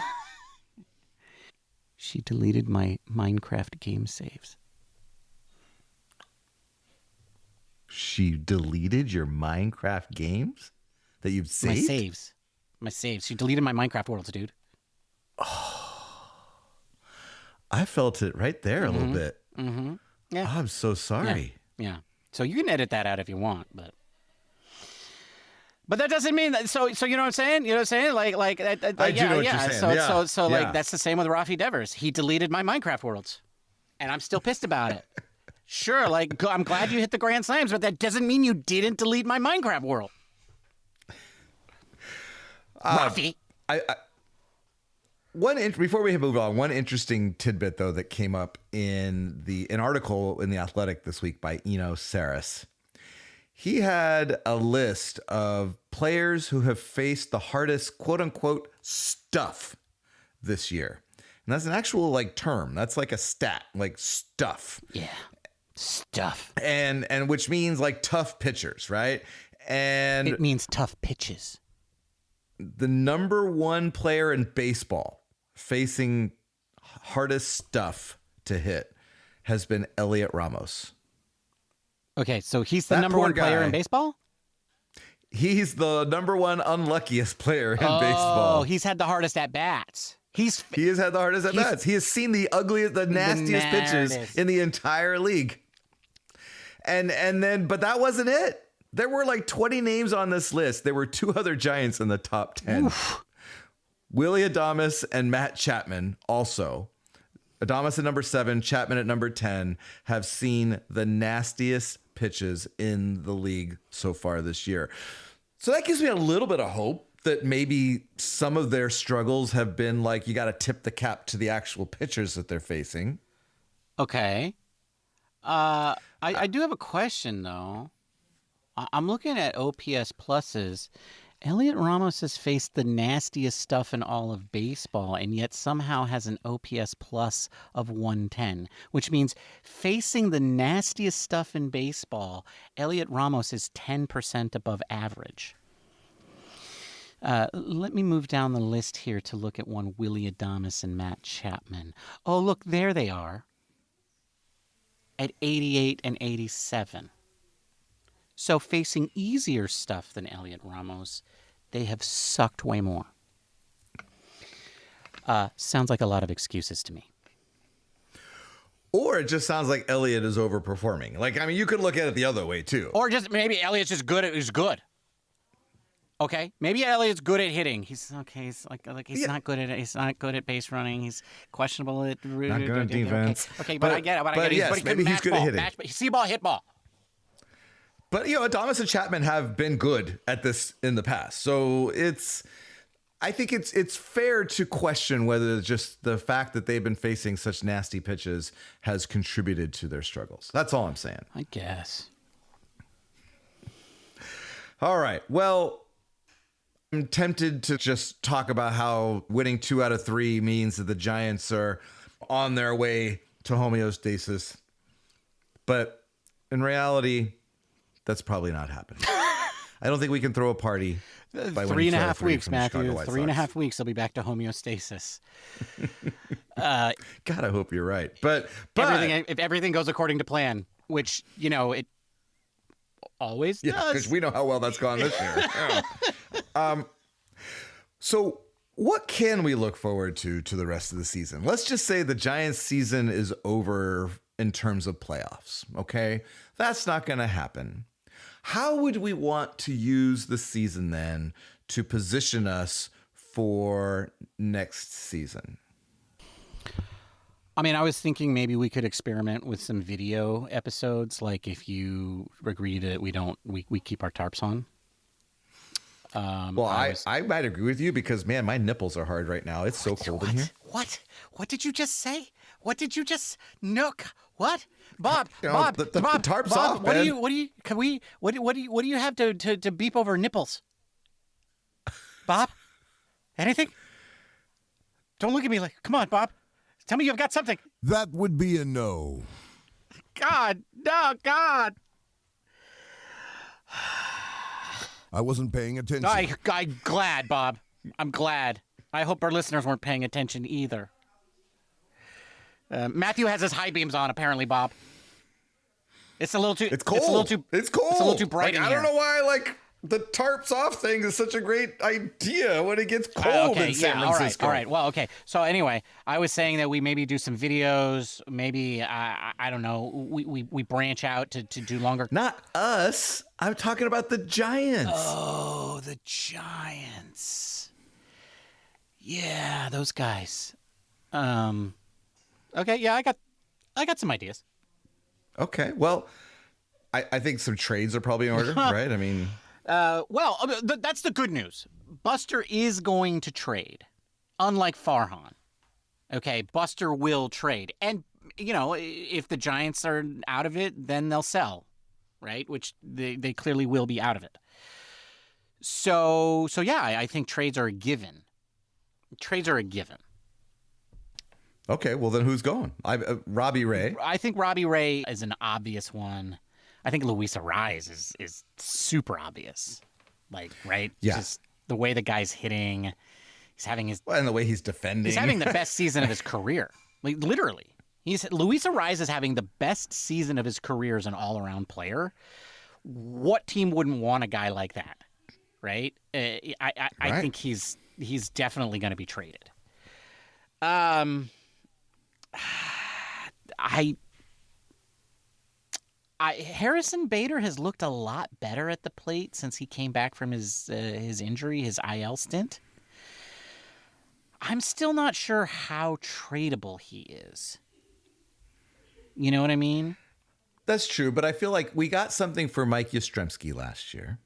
[SPEAKER 1] She deleted my Minecraft game saves.
[SPEAKER 2] She deleted your Minecraft games that you've saved?
[SPEAKER 1] My saves. She deleted my Minecraft worlds, dude.
[SPEAKER 2] Oh, I felt it right there a little bit.
[SPEAKER 1] Mm-hmm. Yeah.
[SPEAKER 2] Oh, I'm so sorry.
[SPEAKER 1] Yeah. So you can edit that out if you want, but that doesn't mean that. So you know what I'm saying? You know what I'm saying? Like
[SPEAKER 2] I do know what you're saying.
[SPEAKER 1] So like that's the same with Rafi Devers. He deleted my Minecraft worlds, and I'm still pissed about it. Sure, like I'm glad you hit the Grand Slams, but that doesn't mean you didn't delete my Minecraft world. Rafi.
[SPEAKER 2] Before we move on, one interesting tidbit though that came up in an article in The Athletic this week by Eno Saris. He had a list of players who have faced the hardest quote unquote stuff this year. And that's an actual like term. That's like a stat, like stuff.
[SPEAKER 1] Yeah. Stuff.
[SPEAKER 2] And which means like tough pitchers, right? And
[SPEAKER 1] it means tough pitches.
[SPEAKER 2] The number 1 player in baseball facing hardest stuff to hit has been Elliot Ramos.
[SPEAKER 1] Okay, so he's the number 1 player in baseball?
[SPEAKER 2] He's the number 1 unluckiest player in
[SPEAKER 1] Oh,
[SPEAKER 2] baseball.
[SPEAKER 1] he's had the hardest at bats. He
[SPEAKER 2] has had the hardest at bats. He has seen the ugliest, the nastiest pitches in the entire league. And then, but that wasn't it. There were like 20 names on this list. There were 2 other Giants in the top 10. Oof. Willie Adames and Matt Chapman also. Adames at number 7, Chapman at number 10 have seen the nastiest pitches in the league so far this year. So that gives me a little bit of hope that maybe some of their struggles have been like, you got to tip the cap to the actual pitchers that they're facing.
[SPEAKER 1] Okay. I do have a question, though. I'm looking at OPS pluses, Elliot Ramos has faced the nastiest stuff in all of baseball and yet somehow has an OPS plus of 110, which means facing the nastiest stuff in baseball, Elliot Ramos is 10% above average. Let me move down the list here to look at one Willie Adames and Matt Chapman. Oh, look, there they are at 88 and 87. So facing easier stuff than Elliot Ramos, they have sucked way more. Sounds like a lot of excuses to me.
[SPEAKER 2] Or it just sounds like Elliot is overperforming. Like, I mean, you could look at it the other way too.
[SPEAKER 1] Or just maybe Elliot's just good at is good. Okay, maybe Elliot's good at hitting. He's okay. He's he's not good at he's not good at base running. He's questionable at
[SPEAKER 2] not good at defense.
[SPEAKER 1] Okay, but I get it. But I get it.
[SPEAKER 2] Yes, maybe he's good at hitting.
[SPEAKER 1] See ball, hit ball.
[SPEAKER 2] But Adames and Chapman have been good at this in the past, so I think it's fair to question whether just the fact that they've been facing such nasty pitches has contributed to their struggles. That's all I'm saying.
[SPEAKER 1] I guess.
[SPEAKER 2] All right. Well, I'm tempted to just talk about how winning 2 out of 3 means that the Giants are on their way to homeostasis. But in reality, that's probably not happening. I don't think we can throw a party by
[SPEAKER 1] 3.5 weeks, Matthew. 3.5 weeks, they'll be back to homeostasis.
[SPEAKER 2] God, I hope you're right. But
[SPEAKER 1] if everything goes according to plan, which, it always does.
[SPEAKER 2] Yeah, because we know how well that's gone this year. Yeah. So what can we look forward to the rest of the season? Let's just say the Giants season is over in terms of playoffs, okay? That's not going to happen. How would we want to use the season then to position us for next season?
[SPEAKER 1] I mean, I was thinking maybe we could experiment with some video episodes, like if you agree that we keep our tarps on.
[SPEAKER 2] Well, I might agree with you because, man, my nipples are hard right now. It's so cold in here.
[SPEAKER 1] What? What did you just say? What did you just Nook? What? Bob,
[SPEAKER 2] Bob, the tarp's
[SPEAKER 1] Bob,
[SPEAKER 2] off,
[SPEAKER 1] what
[SPEAKER 2] man.
[SPEAKER 1] do you have to beep over nipples? Bob? Anything? Don't look at me like, come on, Bob. Tell me you've got something.
[SPEAKER 3] That would be a no.
[SPEAKER 1] God, no, God.
[SPEAKER 3] I wasn't paying attention.
[SPEAKER 1] I'm glad, Bob. I'm glad. I hope our listeners weren't paying attention either. Matthew has his high beams on, apparently, Bob. It's a little too.
[SPEAKER 2] It's cold.
[SPEAKER 1] It's a little too.
[SPEAKER 2] It's cold.
[SPEAKER 1] It's a little too bright in
[SPEAKER 2] I
[SPEAKER 1] here.
[SPEAKER 2] don't know why, the tarps off thing is such a great idea when it gets cold in San Francisco.
[SPEAKER 1] All right. Well, okay. So anyway, I was saying that we maybe do some videos. Maybe I don't know. We branch out to do longer.
[SPEAKER 2] Not us. I'm talking about the Giants.
[SPEAKER 1] Oh, the Giants. Yeah, those guys. Okay. Yeah, I got some ideas.
[SPEAKER 2] Okay. Well, I think some trades are probably in order, right? I mean.
[SPEAKER 1] That's the good news. Buster is going to trade, unlike Farhan. Okay, Buster will trade. And, if the Giants are out of it, then they'll sell, right? Which they clearly will be out of it. So yeah, I think trades are a given. Trades are a given.
[SPEAKER 2] Okay, well, then who's going? Robbie Ray.
[SPEAKER 1] I think Robbie Ray is an obvious one. I think Luis Arraez is super obvious. Right?
[SPEAKER 2] Yeah.
[SPEAKER 1] Just the way the guy's hitting. He's having
[SPEAKER 2] and the way he's defending.
[SPEAKER 1] He's having the best season of his career. Literally. Luis Arraez is having the best season of his career as an all-around player. What team wouldn't want a guy like that? Right? I think he's definitely going to be traded. Harrison Bader has looked a lot better at the plate since he came back from his injury, his IL stint. I'm still not sure how tradable he is. You know what I mean?
[SPEAKER 2] That's true, but I feel like we got something for Mike Yastrzemski last year.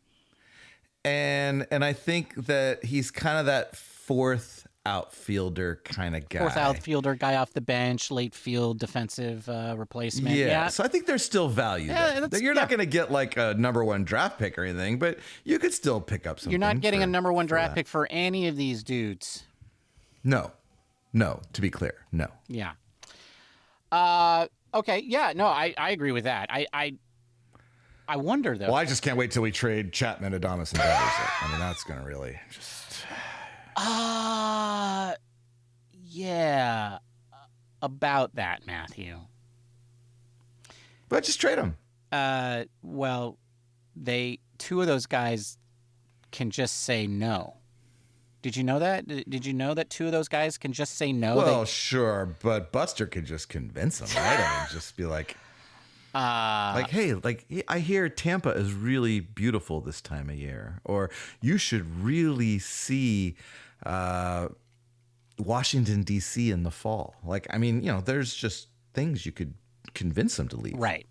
[SPEAKER 2] And I think that he's kind of that fourth outfielder kind of guy.
[SPEAKER 1] Fourth outfielder, guy off the bench, late field defensive replacement.
[SPEAKER 2] Yeah, so I think there's still value there. You're not going to get like a number one draft pick or anything, but you could still pick up something.
[SPEAKER 1] You're not getting a number one draft
[SPEAKER 2] that.
[SPEAKER 1] pick for any of these dudes.
[SPEAKER 2] No, to be clear, no.
[SPEAKER 1] Yeah. Okay, yeah, no, I agree with that. I wonder, though.
[SPEAKER 2] Well, I just can't wait till we trade Chapman, Adames, and Devers. I mean, that's going to really just...
[SPEAKER 1] Yeah, about that, Matthew.
[SPEAKER 2] But just trade them.
[SPEAKER 1] Well, two of those guys can just say no. Did you know that? Did you know that two of those guys can just say no?
[SPEAKER 2] Well, sure, but Buster could just convince them, right? I mean, just be like, hey, I hear Tampa is really beautiful this time of year, or you should really see Washington, D.C. in the fall. I mean, there's just things you could convince them to leave.
[SPEAKER 1] Right.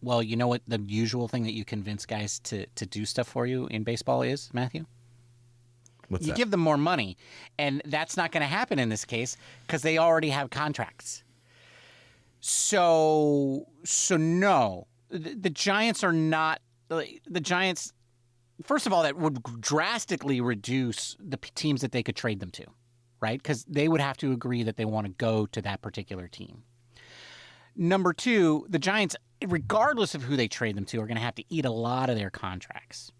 [SPEAKER 1] Well, you know what the usual thing that you convince guys to do stuff for you in baseball is, Matthew?
[SPEAKER 2] What's
[SPEAKER 1] you
[SPEAKER 2] that?
[SPEAKER 1] give them more money, and that's not going to happen in this case because they already have contracts. So no, the Giants are not the Giants. First of all, that would drastically reduce the teams that they could trade them to, right? Because they would have to agree that they want to go to that particular team. Number two, the Giants, regardless of who they trade them to, are going to have to eat a lot of their contracts.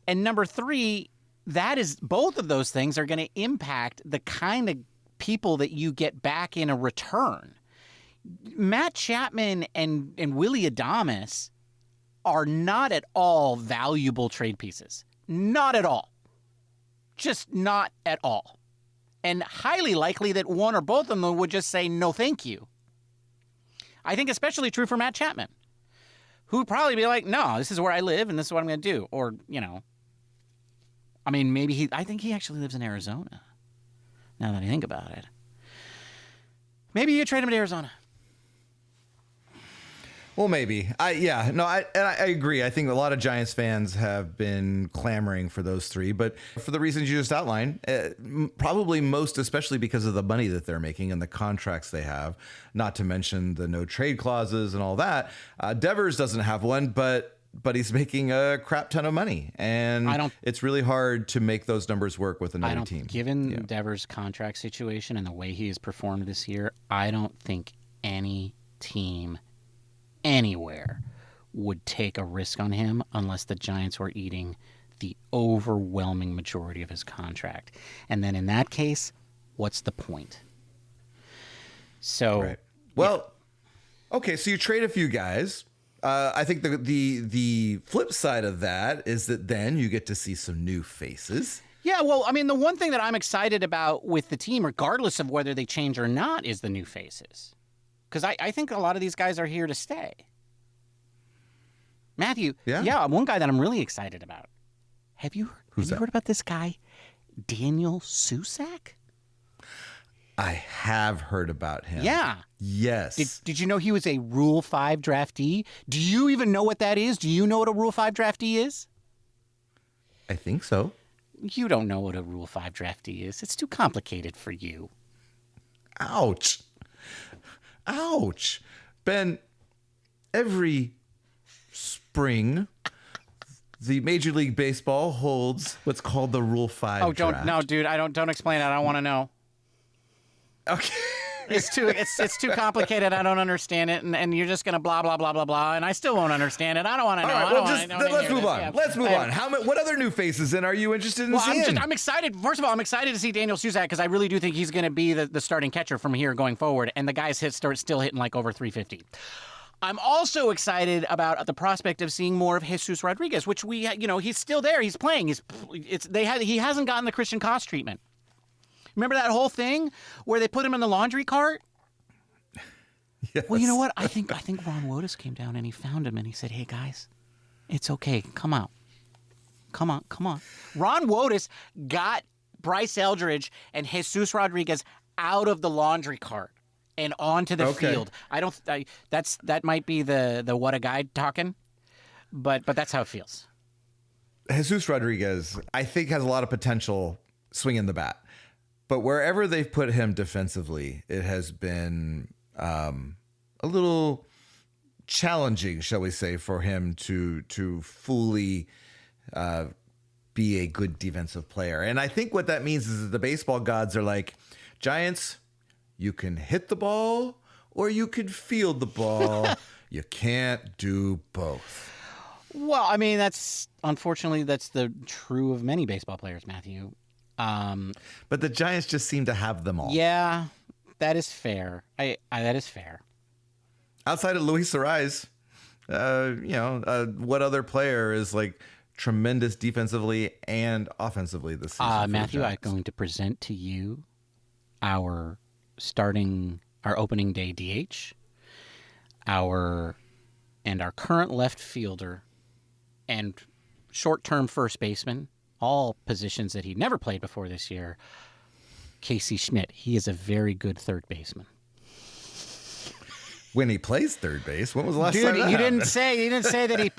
[SPEAKER 1] And number three, both of those things are going to impact the kind of people that you get back in a return. Matt Chapman and Willy Adames are not at all valuable trade pieces. Not at all. Just not at all. And highly likely that one or both of them would just say, no, thank you. I think especially true for Matt Chapman, who would probably be like, no, this is where I live and this is what I'm going to do. Or, I mean, I think he actually lives in Arizona, now that I think about it. Maybe you trade him to Arizona.
[SPEAKER 2] Well, maybe. I agree. I think a lot of Giants fans have been clamoring for those three, but for the reasons you just outlined, probably most especially because of the money that they're making and the contracts they have, not to mention the no trade clauses and all that. Devers doesn't have one, but he's making a crap ton of money, and it's really hard to make those numbers work with another team.
[SPEAKER 1] Given Devers' contract situation and the way he has performed this year, I don't think any team anywhere would take a risk on him unless the Giants were eating the overwhelming majority of his contract. And then in that case, what's the point? So,
[SPEAKER 2] right. Well, okay, so you trade a few guys. I think the flip side of that is that then you get to see some new faces.
[SPEAKER 1] Yeah, well, I mean, the one thing that I'm excited about with the team, regardless of whether they change or not, is the new faces. Because I think a lot of these guys are here to stay. Matthew, yeah, one guy that I'm really excited about. Have you heard about this guy, Daniel Susac?
[SPEAKER 2] I have heard about him.
[SPEAKER 1] Yeah.
[SPEAKER 2] Yes.
[SPEAKER 1] Did you know he was a Rule 5 draftee? Do you even know what that is? Do you know what a Rule 5 draftee is?
[SPEAKER 2] I think so.
[SPEAKER 1] You don't know what a Rule 5 draftee is. It's too complicated for you.
[SPEAKER 2] Ouch. Ben, every spring, the Major League Baseball holds what's called the Rule 5 draft.
[SPEAKER 1] No, dude, don't explain it. I don't want to know.
[SPEAKER 2] Okay.
[SPEAKER 1] It's too complicated. I don't understand it, and you're just gonna blah blah blah blah blah, and I still won't understand it. I don't want to know.
[SPEAKER 2] All right, let's move on. Let's move on. What other new faces then are you interested in seeing?
[SPEAKER 1] I'm excited. First of all, I'm excited to see Daniel Susac because I really do think he's going to be the starting catcher from here going forward, and the guy's still hitting like over 350. I'm also excited about the prospect of seeing more of Jesus Rodriguez, which he's still there. He's playing. He hasn't gotten the Christian Koss treatment. Remember that whole thing where they put him in the laundry cart?
[SPEAKER 2] Yes.
[SPEAKER 1] Well, you know what? I think Ron Wotus came down and he found him and he said, "Hey guys, it's okay. Come out. Come on. Ron Wotus got Bryce Eldridge and Jesus Rodriguez out of the laundry cart and onto the field. That might be the what a guy talking, but that's how it feels.
[SPEAKER 2] Jesus Rodriguez, I think, has a lot of potential swinging the bat. But wherever they've put him defensively, it has been a little challenging, shall we say, for him to fully be a good defensive player. And I think what that means is that the baseball gods are like, Giants, you can hit the ball or you can field the ball. You can't do both.
[SPEAKER 1] Well, I mean, unfortunately that's the true of many baseball players, Matthew.
[SPEAKER 2] But the Giants just seem to have them all.
[SPEAKER 1] Yeah, that is fair. That is fair.
[SPEAKER 2] Outside of Luis Suarez, what other player is like tremendous defensively and offensively this season?
[SPEAKER 1] Matthew, I'm going to present to you our opening day DH, our current left fielder, and short-term first baseman, all positions that he never played before this year, Casey Schmidt. He is a very good third baseman.
[SPEAKER 2] When he plays third base, when was the last time that
[SPEAKER 1] you
[SPEAKER 2] happened?
[SPEAKER 1] didn't say that he.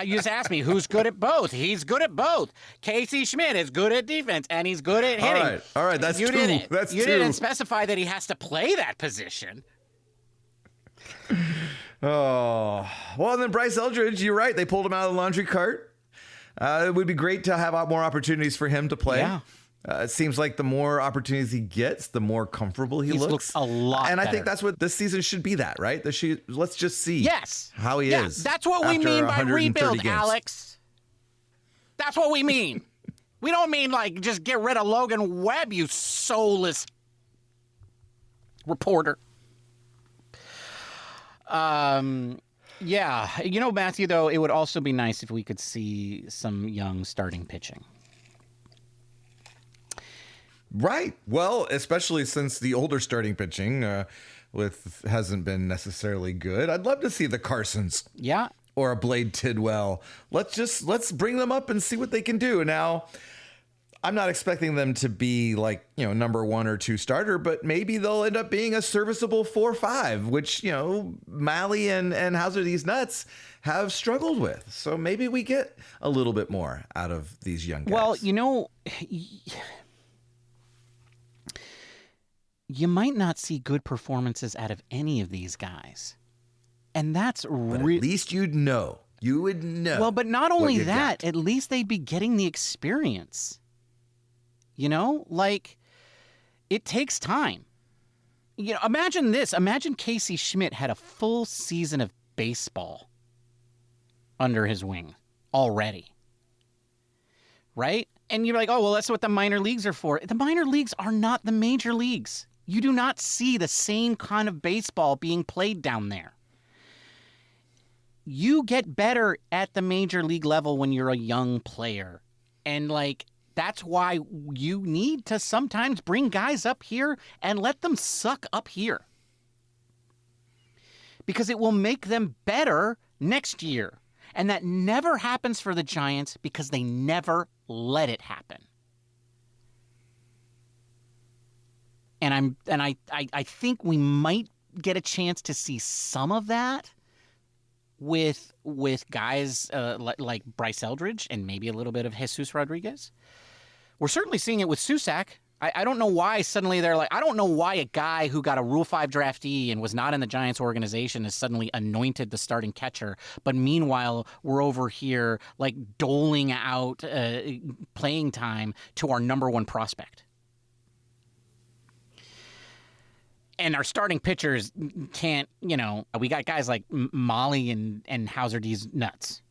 [SPEAKER 1] You just asked me who's good at both. He's good at both. Casey Schmidt is good at defense and he's good at hitting.
[SPEAKER 2] All right, that's
[SPEAKER 1] you
[SPEAKER 2] two.
[SPEAKER 1] You didn't specify that he has to play that position.
[SPEAKER 2] Oh, well, and then Bryce Eldridge, you're right. They pulled him out of the laundry cart. It would be great to have more opportunities for him to play.
[SPEAKER 1] Yeah.
[SPEAKER 2] It seems like the more opportunities he gets, the more comfortable he
[SPEAKER 1] looks a lot
[SPEAKER 2] And I
[SPEAKER 1] better.
[SPEAKER 2] think that's what this season should be that, right? Let's just see how he is.
[SPEAKER 1] That's what we
[SPEAKER 2] after
[SPEAKER 1] mean by
[SPEAKER 2] 130
[SPEAKER 1] rebuild,
[SPEAKER 2] games.
[SPEAKER 1] Alex. That's what we mean. We don't mean like just get rid of Logan Webb, you soulless reporter. Yeah. Matthew, though, it would also be nice if we could see some young starting pitching.
[SPEAKER 2] Right. Well, especially since the older starting pitching hasn't been necessarily good. I'd love to see the Carsons.
[SPEAKER 1] Yeah.
[SPEAKER 2] Or a Blade Tidwell. Let's bring them up and see what they can do. Now, I'm not expecting them to be like, number 1 or 2 starter, but maybe they'll end up being a serviceable 4-5, which, Malley and Hauser These Nuts have struggled with. So maybe we get a little bit more out of these young guys.
[SPEAKER 1] Well, you might not see good performances out of any of these guys. And that's
[SPEAKER 2] at least you would know.
[SPEAKER 1] Well, but not only that, at least they'd be getting the experience. It takes time. Imagine this. Imagine Casey Schmidt had a full season of baseball under his wing already. Right? And you're like, oh, well, that's what the minor leagues are for. The minor leagues are not the major leagues. You do not see the same kind of baseball being played down there. You get better at the major league level when you're a young player. And, that's why you need to sometimes bring guys up here and let them suck up here. Because it will make them better next year. And that never happens for the Giants because they never let it happen. And I think we might get a chance to see some of that with guys like Bryce Eldridge and maybe a little bit of Jesus Rodriguez. We're certainly seeing it with Susac. I don't know why suddenly they're like, I don't know why a guy who got a Rule 5 draftee and was not in the Giants organization is suddenly anointed the starting catcher. But meanwhile, we're over here doling out playing time to our number 1 prospect. And our starting pitchers can't, we got guys like Molly and Hauser D's Nuts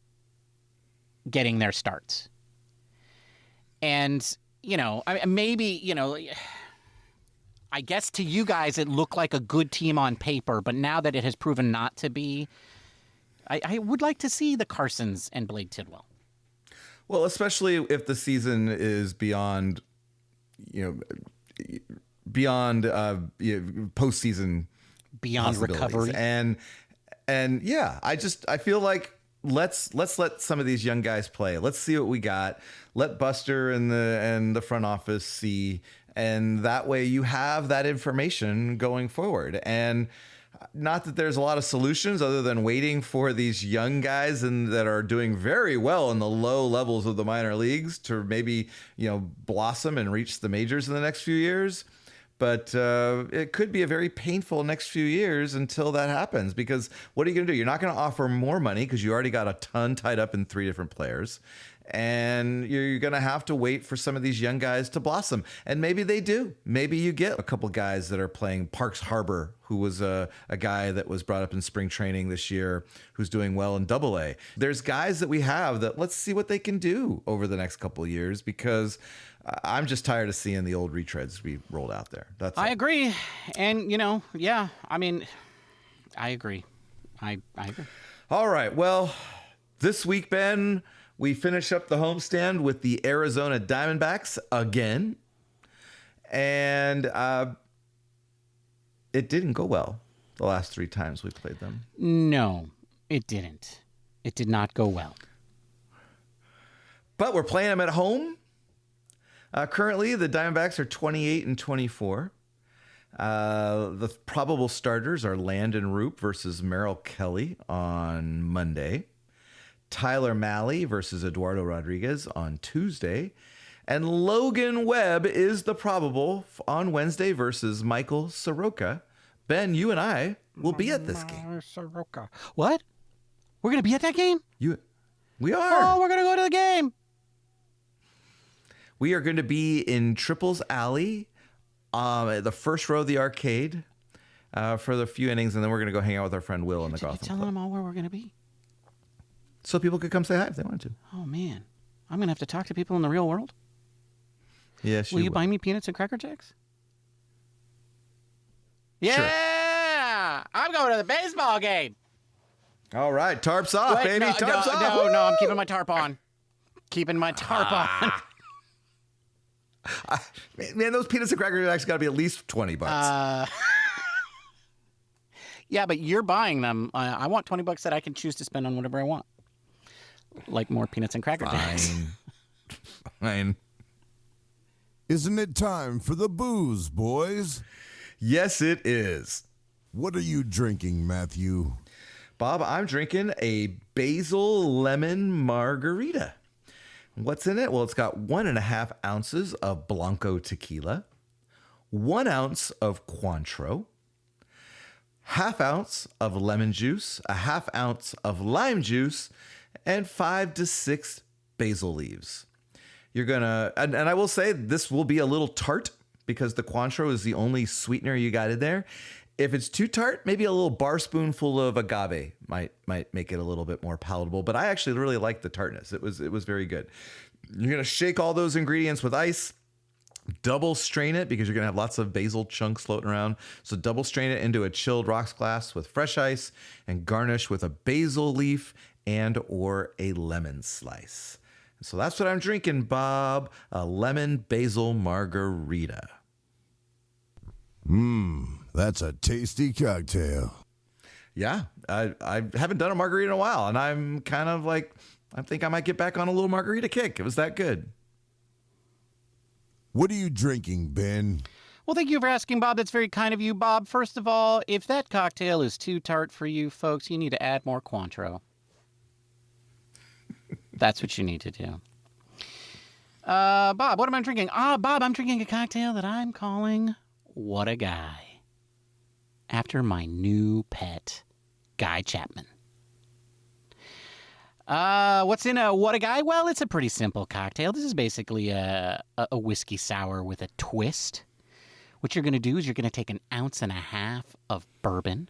[SPEAKER 1] getting their starts. And, maybe, I guess to you guys it looked like a good team on paper, but now that it has proven not to be, I would like to see the Carsons and Blade Tidwell.
[SPEAKER 2] Well, especially if the season is beyond postseason,
[SPEAKER 1] beyond recovery,
[SPEAKER 2] and yeah, I feel like let's let some of these young guys play. Let's see what we got. Let Buster and the front office see, and that way you have that information going forward. And Not that there's a lot of solutions other than waiting for these young guys that are doing very well in the low levels of the minor leagues to maybe, blossom and reach the majors in the next few years. But it could be a very painful next few years until that happens, because what are you going to do? You're not going to offer more money because you already got a ton tied up in 3 different players. And you're going to have to wait for some of these young guys to blossom. And maybe they do. Maybe you get a couple guys that are playing. Parks Harbor, who was a guy that was brought up in spring training this year, who's doing well in Double-A. There's guys that we have that let's see what they can do over the next couple of years, because I'm just tired of seeing the old retreads be rolled out there.
[SPEAKER 1] I agree. And, I agree. I agree.
[SPEAKER 2] All right. Well, this week, Ben, we finish up the homestand with the Arizona Diamondbacks again. And it didn't go well the last 3 times we played them.
[SPEAKER 1] No, it didn't. It did not go well.
[SPEAKER 2] But we're playing them at home. Currently, the Diamondbacks are 28-24. The probable starters are Landon Roop versus Merrill Kelly on Monday. Tyler Mahle versus Eduardo Rodriguez on Tuesday. And Logan Webb is the probable on Wednesday versus Michael Soroka. Ben, you and I will be at this game.
[SPEAKER 1] Soroka. What? We're going to be at that game?
[SPEAKER 2] We are.
[SPEAKER 1] Oh, we're going to go to the game.
[SPEAKER 2] We are going to be in Triples Alley, at the first row of the arcade, for the few innings, and then we're going to go hang out with our friend Will in the Gotham Club.
[SPEAKER 1] Telling them all where we're going to be?
[SPEAKER 2] So people could come say hi if they wanted to.
[SPEAKER 1] Oh, man. I'm going to have to talk to people in the real world?
[SPEAKER 2] Yes,
[SPEAKER 1] Will you buy me peanuts and Cracker Jacks? Yeah! Sure. I'm going to the baseball game.
[SPEAKER 2] All right. Tarps off, baby. Tarps off.
[SPEAKER 1] No, I'm keeping my tarp on. Keeping my tarp on.
[SPEAKER 2] Man, those peanuts and Cracker Jacks got to be at least $20.
[SPEAKER 1] Yeah, but you're buying them. I want $20 that I can choose to spend on whatever I want. Like more peanuts and Cracker Jacks.
[SPEAKER 2] Fine.
[SPEAKER 3] Isn't it time for the booze, boys?
[SPEAKER 2] Yes, it is.
[SPEAKER 3] What are you drinking, Matthew?
[SPEAKER 2] Bob, I'm drinking a Basil Lemon Margarita. What's in it? Well, it's got 1.5 ounces of Blanco Tequila, 1 ounce of Cointreau, 1/2 ounce of lemon juice, 1/2 ounce of lime juice, and 5 to 6 basil leaves. You're gonna, and I will say this will be a little tart because the Cointreau is the only sweetener you got in there. If it's too tart, maybe a little bar spoonful of agave might make it a little bit more palatable. But I actually really like the tartness. It was very good. You're gonna shake all those ingredients with ice. Double strain it because you're gonna have lots of basil chunks floating around. So double strain it into a chilled rocks glass with fresh ice and garnish with a basil leaf and or a lemon slice. So that's what I'm drinking, Bob. A lemon basil margarita.
[SPEAKER 3] That's a tasty cocktail.
[SPEAKER 2] Yeah, I haven't done a margarita in a while, and I'm kind of like, I think I might get back on a little margarita kick. It was that good.
[SPEAKER 3] What are you drinking, Ben?
[SPEAKER 1] Well, thank you for asking, Bob. That's very kind of you, Bob. First of all, if that cocktail is too tart for you folks, you need to add more Cointreau. That's what you need to do. Bob, what am I drinking? Bob, I'm drinking a cocktail that I'm calling What a Guy, after my new pet, Guy Chapman. What's in a What a Guy? Well, it's a pretty simple cocktail. This is basically a whiskey sour with a twist. What you're going to do is you're going to take 1.5 ounces of bourbon,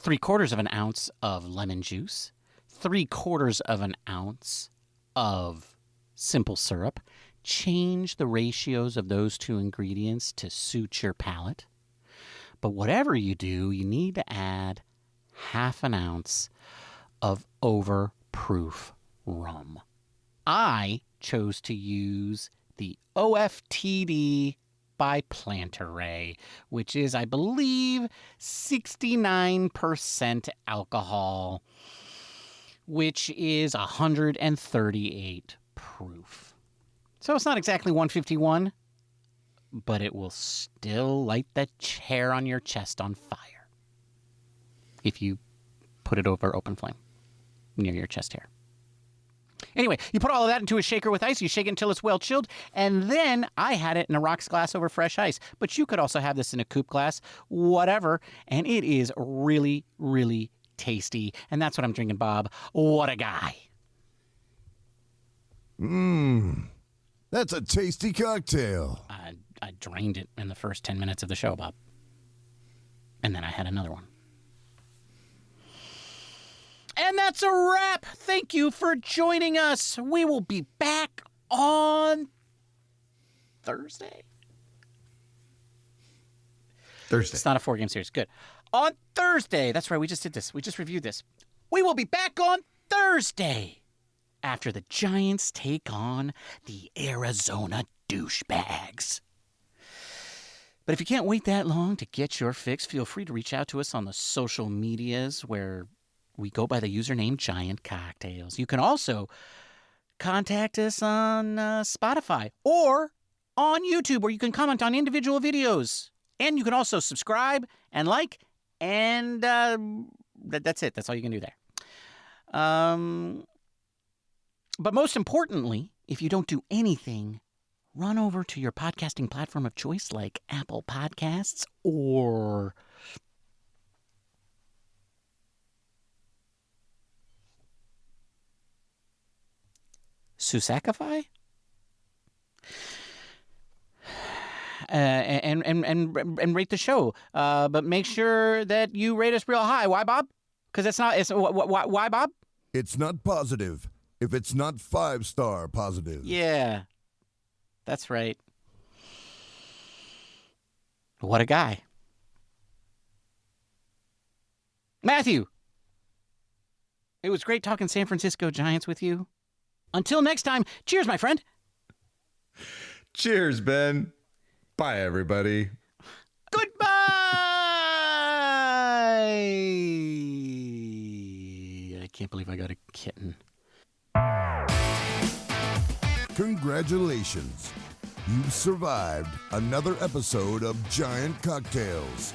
[SPEAKER 1] 3/4 ounce of lemon juice, 3/4 ounce of simple syrup. Change the ratios of those 2 ingredients to suit your palate. But whatever you do, you need to add 1/2 ounce of Overproof Rum. I chose to use the OFTD by Planteray, which is, I believe, 69% alcohol, which is 138 proof. So it's not exactly 151, but it will still light the hair on your chest on fire if you put it over open flame near your chest hair. Anyway, you put all of that into a shaker with ice. You shake it until it's well chilled. And then I had it in a rocks glass over fresh ice. But you could also have this in a coupe glass, whatever. And it is really, really tasty. And that's what I'm drinking, Bob. What a guy.
[SPEAKER 3] That's a tasty cocktail.
[SPEAKER 1] I drained it in the first 10 minutes of the show, Bob. And then I had another one. And that's a wrap. Thank you for joining us. We will be back on Thursday. It's not a 4-game series. Good. On Thursday. That's right. We just did this. We just reviewed this. We will be back on Thursday after the Giants take on the Arizona douchebags. But if you can't wait that long to get your fix, feel free to reach out to us on the social medias where we go by the username Giant Cocktails. You can also contact us on Spotify or on YouTube, where you can comment on individual videos. And you can also subscribe and like, and that's it. That's all you can do there. But most importantly, if you don't do anything, run over to your podcasting platform of choice like Apple Podcasts or Susakify? And rate the show. But make sure that you rate us real high. Why, Bob? Because why, Bob?
[SPEAKER 3] It's not positive if it's not 5-star positive.
[SPEAKER 1] Yeah, that's right. What a guy. Matthew, it was great talking San Francisco Giants with you. Until next time, cheers, my friend.
[SPEAKER 2] Cheers, Ben. Bye, everybody.
[SPEAKER 1] Goodbye. I can't believe I got a kitten.
[SPEAKER 3] Congratulations. You've survived another episode of Giant Cocktails.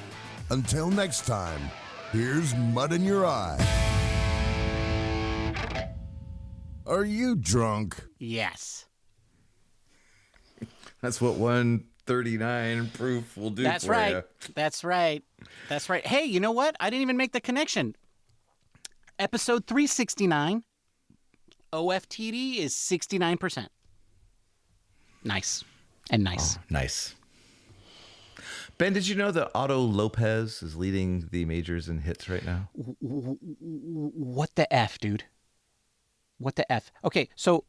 [SPEAKER 3] Until next time, here's mud in your eye. Are you drunk?
[SPEAKER 1] Yes.
[SPEAKER 2] That's what 139 proof will do
[SPEAKER 1] That's
[SPEAKER 2] for
[SPEAKER 1] right.
[SPEAKER 2] you.
[SPEAKER 1] That's right. That's right. Hey, you know what? I didn't even make the connection. Episode 369, OFTD is 69%. Nice. And nice.
[SPEAKER 2] Oh, nice. Ben, did you know that Otto Lopez is leading the majors in hits right now?
[SPEAKER 1] What the F, dude? What the F? Okay, so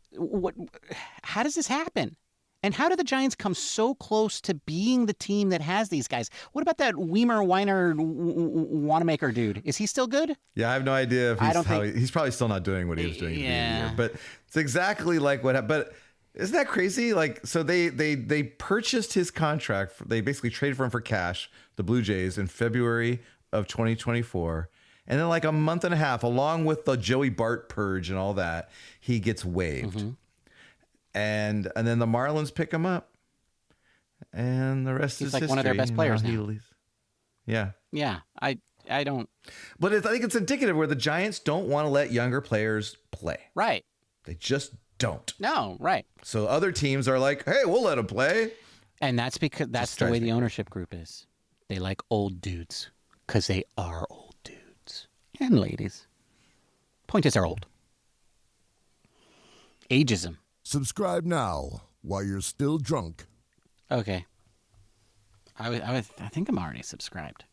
[SPEAKER 1] how does this happen? And how do the Giants come so close to being the team that has these guys? What about that Weiner Wanamaker dude? Is he still good?
[SPEAKER 2] Yeah, I have no idea if he's probably still not doing what he was doing at the beginning of the year. But it's exactly like what happened. But isn't that crazy? Like, so they purchased his contract. They basically traded for him for cash, the Blue Jays, in February of 2024. And then like a month and a half, along with the Joey Bart purge and all that, he gets waived. Mm-hmm. And then the Marlins pick him up. And the rest is history. He's like one of their best players now. Yeah.
[SPEAKER 1] Yeah, I don't.
[SPEAKER 2] But I think it's indicative where the Giants don't want to let younger players play.
[SPEAKER 1] Right.
[SPEAKER 2] They just don't.
[SPEAKER 1] No, right.
[SPEAKER 2] So other teams are like, hey, we'll let them play.
[SPEAKER 1] And that's because that's the way the ownership group is. They like old dudes because they are old dudes. And ladies. Point is, they're old. Ageism.
[SPEAKER 3] Subscribe now while you're still drunk.
[SPEAKER 1] Okay. I think I'm already subscribed.